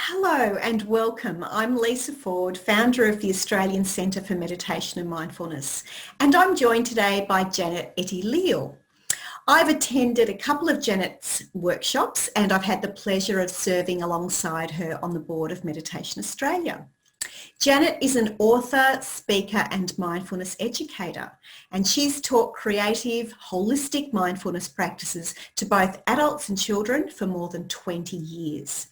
Hello and welcome. I'm Lisa Ford, founder of the Australian Centre for Meditation and Mindfulness, and I'm joined today by Janet Etty-Leal. I've attended a couple of Janet's workshops and I've had the pleasure of serving alongside her on the board of Meditation Australia. Janet is an author, speaker and mindfulness educator, and she's taught creative, holistic mindfulness practices to both adults and children for more than 20 years.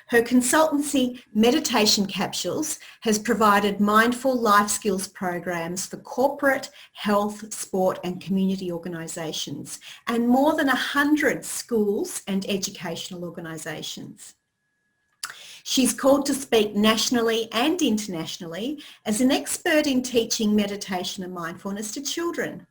Her consultancy, Meditation Capsules, has provided mindful life skills programs for corporate, health, sport and community organisations and more than 100 schools and educational organisations. She's called to speak nationally and internationally as an expert in teaching meditation and mindfulness to children.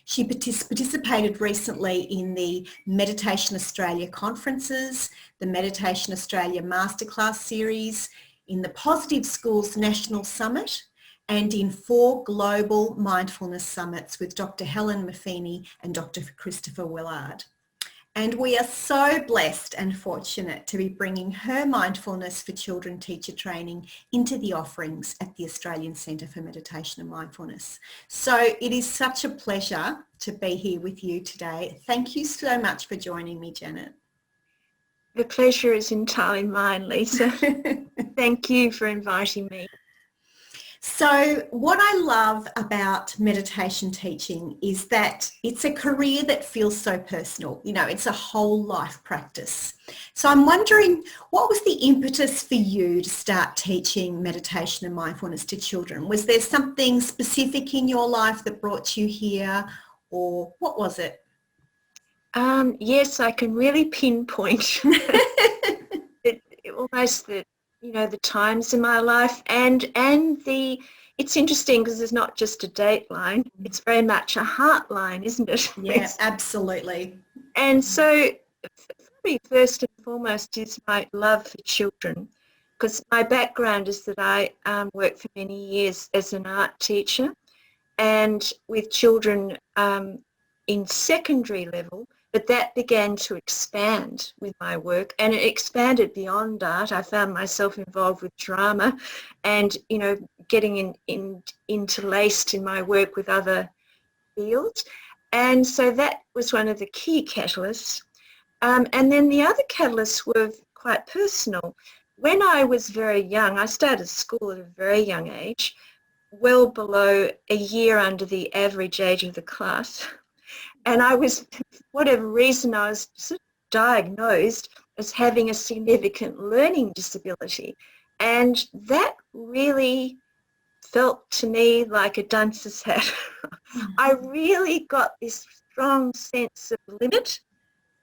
She participated recently in the Meditation Australia conferences, the Meditation Australia Masterclass series, in the Positive Schools National Summit, and in 4 global mindfulness summits with Dr. Helen Maffini and Dr. Christopher Willard. And we are so blessed and fortunate to be bringing her Mindfulness for Children teacher training into the offerings at the Australian Centre for Meditation and Mindfulness. So it is such a pleasure to be here with you today. Thank you so much for joining me, Janet. The pleasure is entirely mine, Lisa. Thank you for inviting me. So what I love about meditation teaching is that it's a career that feels so personal. You know, it's a whole life practice. So I'm wondering, what was the impetus for you to start teaching meditation and mindfulness to children? Was there something specific in your life that brought you here, or what was it? Yes, I can really pinpoint almost the times in my life and the it's interesting because it's not just a date line, it's very much a heart line, isn't it? Yeah, absolutely. And so probably first and foremost is my love for children, because my background is that I worked for many years as an art teacher and with children in secondary level, but that began to expand with my work, and it expanded beyond art. I found myself involved with drama and, getting interlaced in my work with other fields. And so that was one of the key catalysts. And then the other catalysts were quite personal. When I was very young, I started school at a very young age, well below a year under the average age of the class. And I was, for whatever reason, I was sort of diagnosed as having a significant learning disability. And that really felt to me like a dunce's hat. I really got this strong sense of limit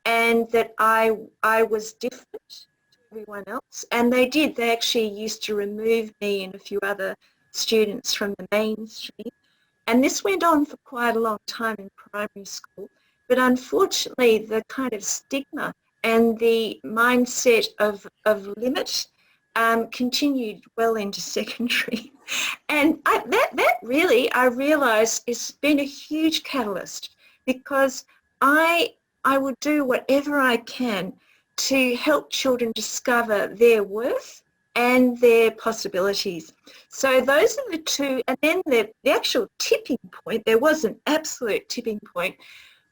and that I was different to everyone else. And they actually used to remove me and a few other students from the mainstream. And this went on for quite a long time in primary school. But unfortunately, the kind of stigma and the mindset of limit continued well into secondary. And that really, I realised, has been a huge catalyst, because I would do whatever I can to help children discover their worth and their possibilities. So those are the two. And then the actual tipping point, there was an absolute tipping point,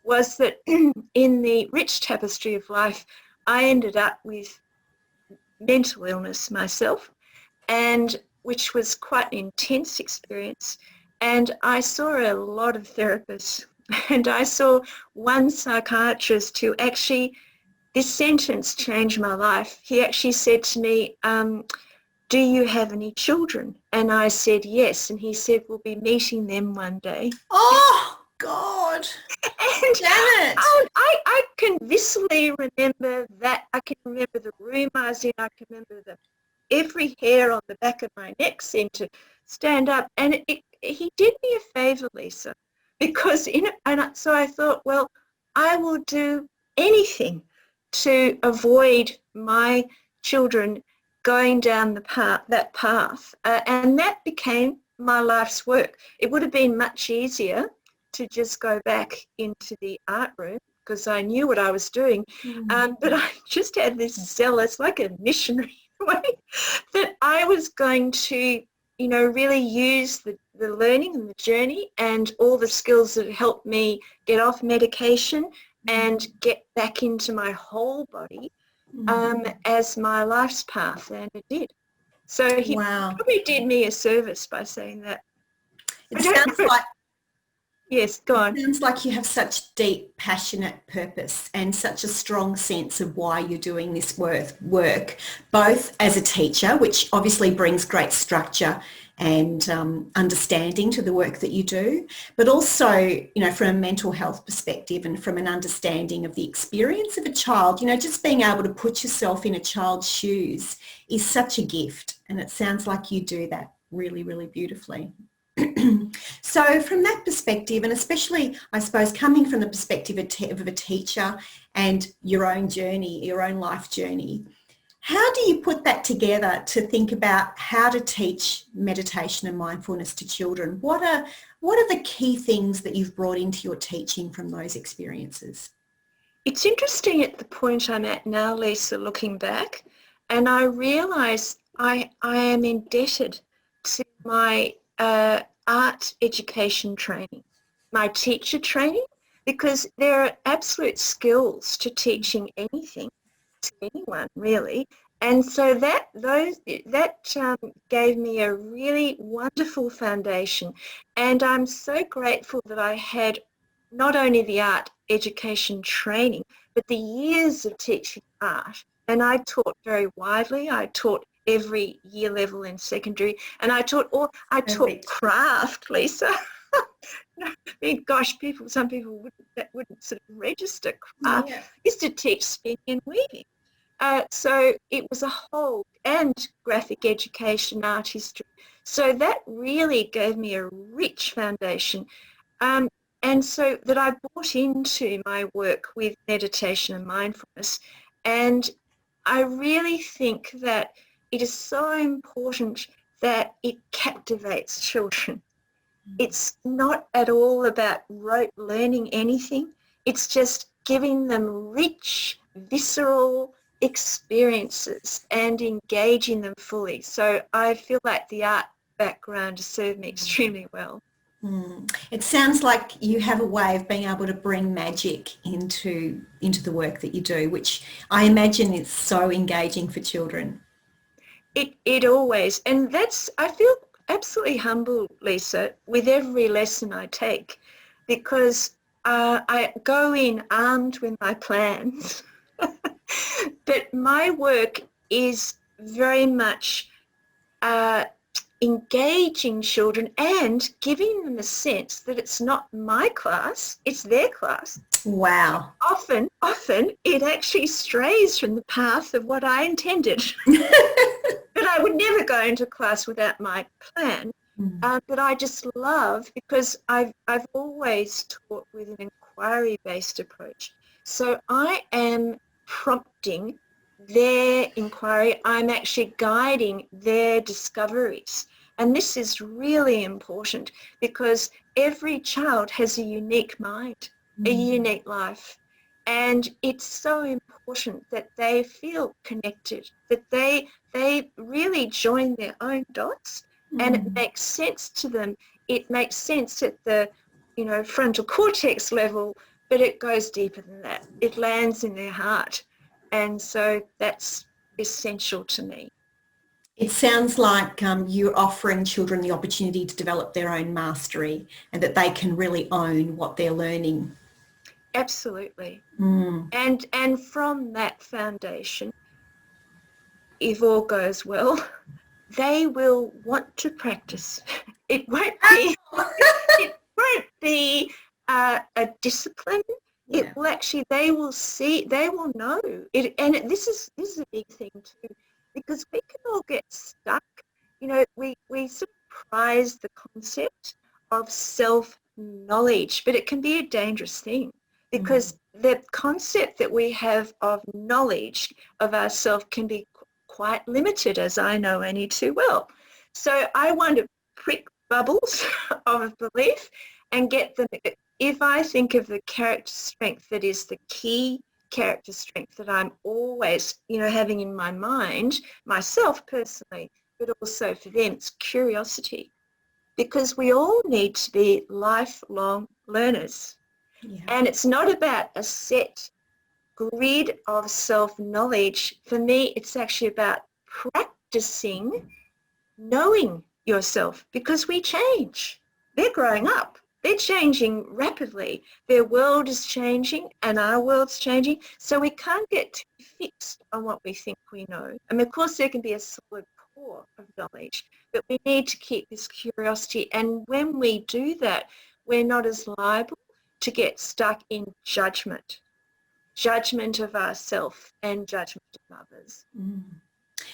was that in the rich tapestry of life, I ended up with mental illness myself, and which was quite an intense experience. And I saw a lot of therapists, and I saw one psychiatrist who actually, this sentence changed my life. He actually said to me, do you have any children? And I said, yes. And he said, we'll be meeting them one day. Oh, God. And Janet. I can viscerally remember that. I can remember the room I was in. I can remember every hair on the back of my neck seemed to stand up. And he did me a favour, Lisa, because so I thought, well, I will do anything to avoid my children going down that path. And that became my life's work. It would have been much easier to just go back into the art room because I knew what I was doing. But I just had this zealous, like a missionary way, that I was going to, really use the learning and the journey and all the skills that helped me get off medication and get back into my whole body as my life's path, and it did. So he Wow. probably did me a service by saying that. It sounds like Yes, go on. It sounds like you have such deep, passionate purpose and such a strong sense of why you're doing this work, both as a teacher, which obviously brings great structure and understanding to the work that you do, but also, from a mental health perspective and from an understanding of the experience of a child, just being able to put yourself in a child's shoes is such a gift. And it sounds like you do that really, really beautifully. So from that perspective, and especially, I suppose, coming from the perspective of a teacher and your own journey, your own life journey, how do you put that together to think about how to teach meditation and mindfulness to children? What are the key things that you've brought into your teaching from those experiences? It's interesting at the point I'm at now, Lisa, looking back, and I realise I am indebted to my art education training, my teacher training, because there are absolute skills to teaching anything to anyone, really. And so that gave me a really wonderful foundation, and I'm so grateful that I had not only the art education training, but the years of teaching art. And I taught very widely. I taught every year level in secondary, and I taught craft, Lisa. I mean, gosh, some people wouldn't sort of register craft. Yeah. Used to teach spinning and weaving. So it was a whole, and graphic education, art history. So that really gave me a rich foundation. And so that I brought into my work with meditation and mindfulness. And I really think that it is so important that it captivates children. It's not at all about rote learning anything. It's just giving them rich, visceral experiences and engaging them fully. So I feel like the art background has served me extremely well. It sounds like you have a way of being able to bring magic into the work that you do, which I imagine is so engaging for children. It always, and I feel absolutely humbled, Lisa, with every lesson I take, because I go in armed with my plans, but my work is very much engaging children and giving them a sense that it's not my class, it's their class. Wow. Often it actually strays from the path of what I intended. But I would never go into class without my plan. But I just love, because I've always taught with an inquiry-based approach. So I am prompting their inquiry. I'm actually guiding their discoveries. And this is really important, because every child has a unique mind, a unique life. And it's so important that they feel connected, that they really join their own dots, and it makes sense to them. It makes sense at the, frontal cortex level, but it goes deeper than that. It lands in their heart. And so that's essential to me. It sounds like you're offering children the opportunity to develop their own mastery and that they can really own what they're learning. Absolutely. And from that foundation, if all goes well, they will want to practice. It won't be a discipline. Yeah. It will actually, they will know it. And this is a big thing too, because we can all get stuck. We sort of prize the concept of self-knowledge, but it can be a dangerous thing, because the concept that we have of knowledge of ourselves can be quite limited, as I know only too well. So I want to prick bubbles of belief and get them. If I think of the character strength that is the key character strength that I'm always, having in my mind, myself personally, but also for them, it's curiosity. Because we all need to be lifelong learners. Yeah. And it's not about a set grid of self-knowledge. For me, it's actually about practicing knowing yourself, because we change. They're growing up. They're changing rapidly. Their world is changing and our world's changing. So we can't get too fixed on what we think we know. I mean, of course, there can be a solid core of knowledge, but we need to keep this curiosity. And when we do that, we're not as liable to get stuck in judgment of ourselves and judgment of others. Mm.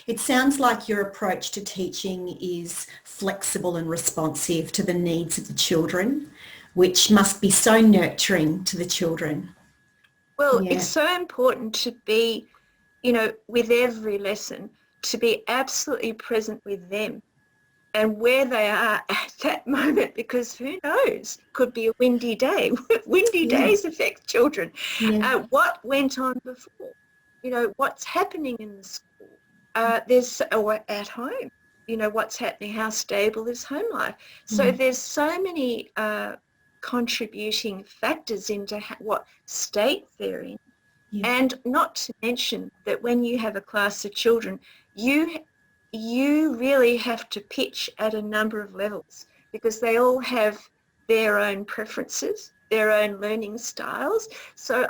It sounds like your approach to teaching is flexible and responsive to the needs of the children, which must be so nurturing to the children. Well, it's so important to be, with every lesson, to be absolutely present with them and where they are at that moment, because who knows, could be a windy day. Windy days affect children. Yeah. What went on before? What's happening in the school? Or at home, what's happening, how stable is home life. So there's so many contributing factors into what state they're in. Yeah. And not to mention that when you have a class of children, you really have to pitch at a number of levels, because they all have their own preferences, their own learning styles. So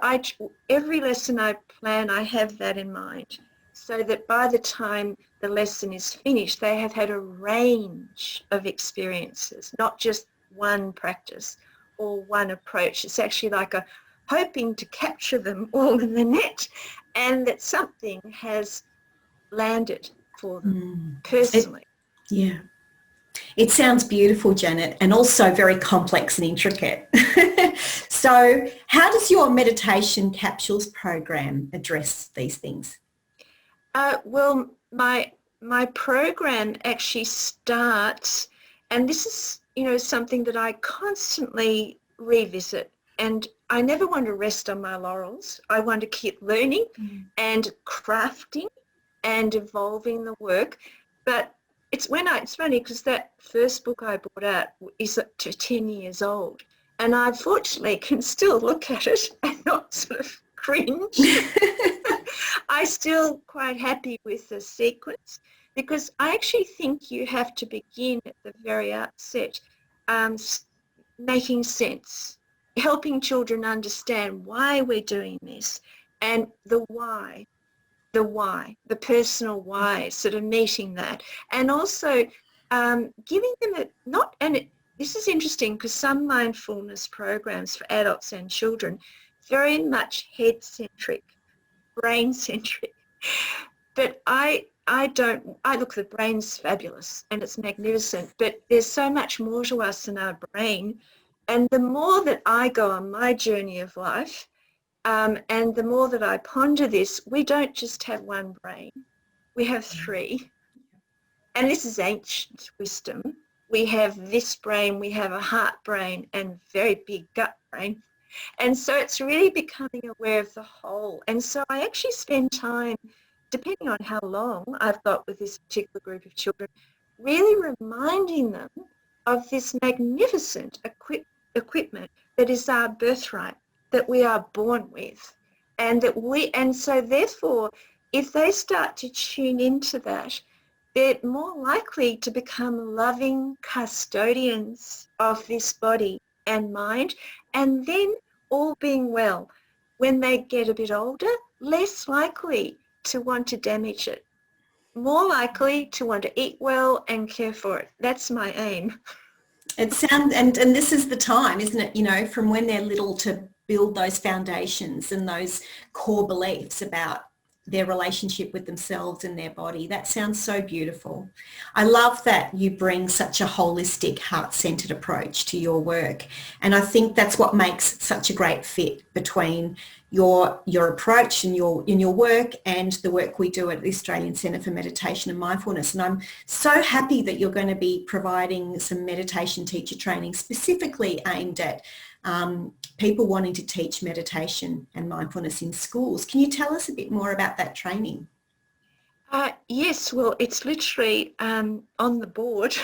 every lesson I plan, I have that in mind, so that by the time the lesson is finished, they have had a range of experiences, not just one practice or one approach. It's actually like hoping to capture them all in the net, and that something has landed for them personally. It sounds beautiful, Janet, and also very complex and intricate. So how does your meditation capsules program address these things? Well, my program actually starts, and this is, something that I constantly revisit, and I never want to rest on my laurels. I want to keep learning and crafting and evolving the work. But it's funny, because that first book I brought out is up to 10 years old, and I fortunately can still look at it and not sort of cringe. I'm still quite happy with the sequence, because I actually think you have to begin at the very outset, making sense, helping children understand why we're doing this, and the why, the personal why, sort of meeting that, and also giving them this is interesting, because some mindfulness programs for adults and children very much head-centric, brain-centric, but I look, the brain's fabulous and it's magnificent, but there's so much more to us than our brain. And the more that I go on my journey of life, and the more that I ponder this, we don't just have one brain, we have three. And this is ancient wisdom. We have this brain, we have a heart brain and very big gut brain. And so it's really becoming aware of the whole. And so I actually spend time, depending on how long I've got with this particular group of children, really reminding them of this magnificent equipment that is our birthright, that we are born with. And so therefore, if they start to tune into that, they're more likely to become loving custodians of this body and mind. And then, all being well, when they get a bit older, less likely to want to damage it, more likely to want to eat well and care for it. That's my aim. It sounds, and this is the time, isn't it, from when they're little, to build those foundations and those core beliefs about their relationship with themselves and their body. That sounds so beautiful. I love that you bring such a holistic, heart-centered approach to your work. And I think that's what makes such a great fit between your approach and your work and the work we do at the Australian Centre for Meditation and Mindfulness. And I'm so happy that you're going to be providing some meditation teacher training specifically aimed at people wanting to teach meditation and mindfulness in schools. Can you tell us a bit more about that training? Yes, well, it's literally on the board.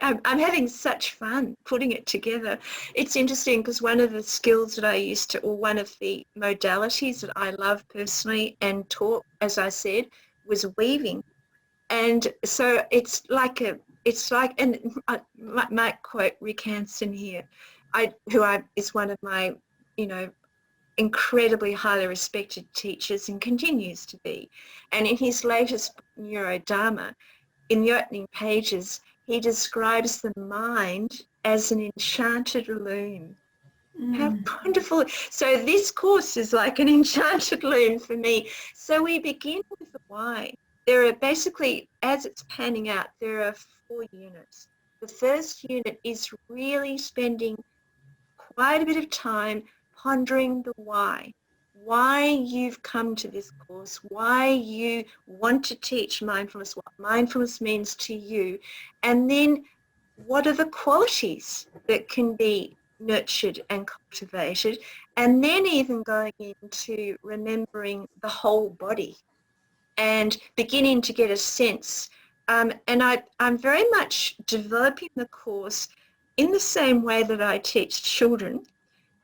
I'm having such fun putting it together. It's interesting because one of the skills that I used to, or one of the modalities that I love personally and taught, as I said, was weaving. And so it's like, and I might quote Rick Hansen here, is one of my, you know, incredibly highly respected teachers and continues to be. And in his latest book, Neurodharma, in the opening pages, he describes the mind as an enchanted loom. How wonderful. So this course is like an enchanted loom for me. So we begin with the why. There are basically, as it's panning out, there are 4 units. The first unit is really spending quite a bit of time pondering the why you've come to this course, why you want to teach mindfulness, what mindfulness means to you, and then what are the qualities that can be nurtured and cultivated, and then even going into remembering the whole body and beginning to get a sense. And I'm very much developing the course in the same way that I teach children,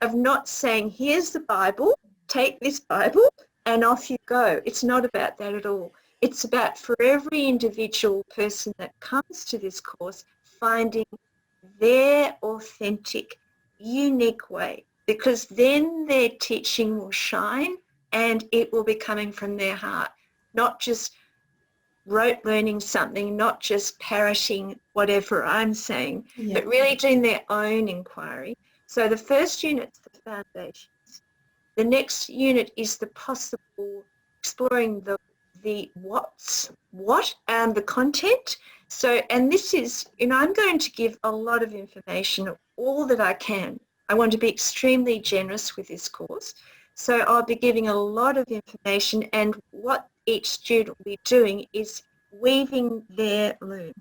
of not saying, here's the Bible, take this Bible and off you go. It's not about that at all. It's about, for every individual person that comes to this course, finding their authentic, unique way, because then their teaching will shine and it will be coming from their heart, not just rote learning something, not just parroting whatever I'm saying, but really doing their own inquiry. So the first unit's the foundations. The next unit is the possible, exploring the what and the content. So, and this is, I'm going to give a lot of information, all that I can. I want to be extremely generous with this course. So I'll be giving a lot of information, and what each student will be doing is weaving their loom,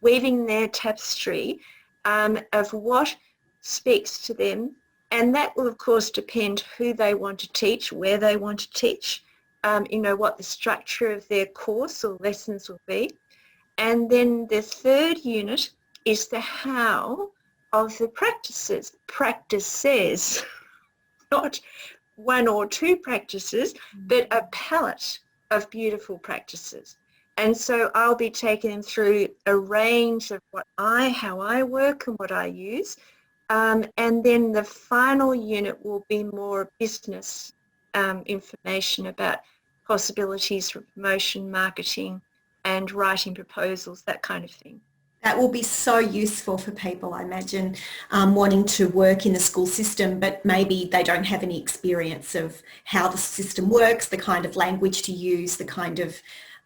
weaving their tapestry of what speaks to them. And that will, of course, depend who they want to teach, where they want to teach, what the structure of their course or lessons will be. And then the third unit is the how of the practices, not 1 or 2 practices, but a palette of beautiful practices. And so I'll be taking them through a range of how I work and what I use. And then the final unit will be more business information about possibilities for promotion, marketing, and writing proposals, that kind of thing. That will be so useful for people, I imagine, wanting to work in the school system, but maybe they don't have any experience of how the system works, the kind of language to use, the kind of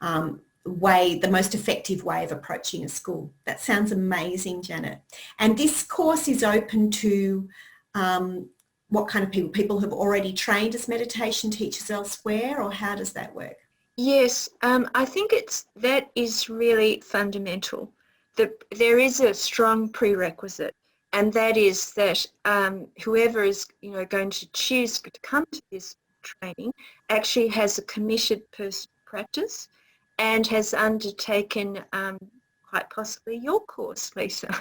the most effective way of approaching a school. That sounds amazing, Janet. And this course is open to what kind of people? People who have already trained as meditation teachers elsewhere, or how does that work? Yes, I think that is really fundamental. There is a strong prerequisite, and that is that whoever is going to choose to come to this training actually has a committed person practice and has undertaken quite possibly your course, Lisa,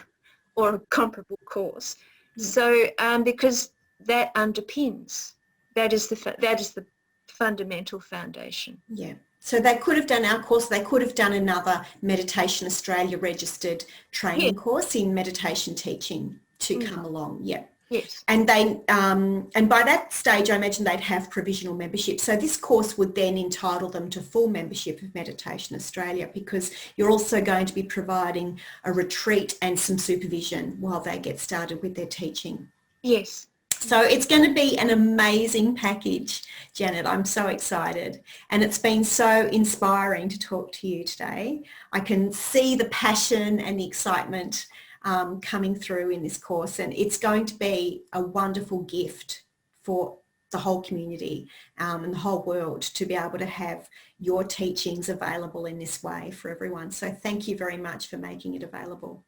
or a comparable course. So because that underpins, that is the fundamental foundation. Yeah. So they could have done our course, they could have done another Meditation Australia registered training course in meditation teaching to come along. Yeah. Yes. And they and by that stage I imagine they'd have provisional membership. So this course would then entitle them to full membership of Meditation Australia, because you're also going to be providing a retreat and some supervision while they get started with their teaching. Yes. So it's going to be an amazing package, Janet. I'm so excited. And it's been so inspiring to talk to you today. I can see the passion and the excitement coming through in this course, and it's going to be a wonderful gift for the whole community and the whole world to be able to have your teachings available in this way for everyone. So thank you very much for making it available.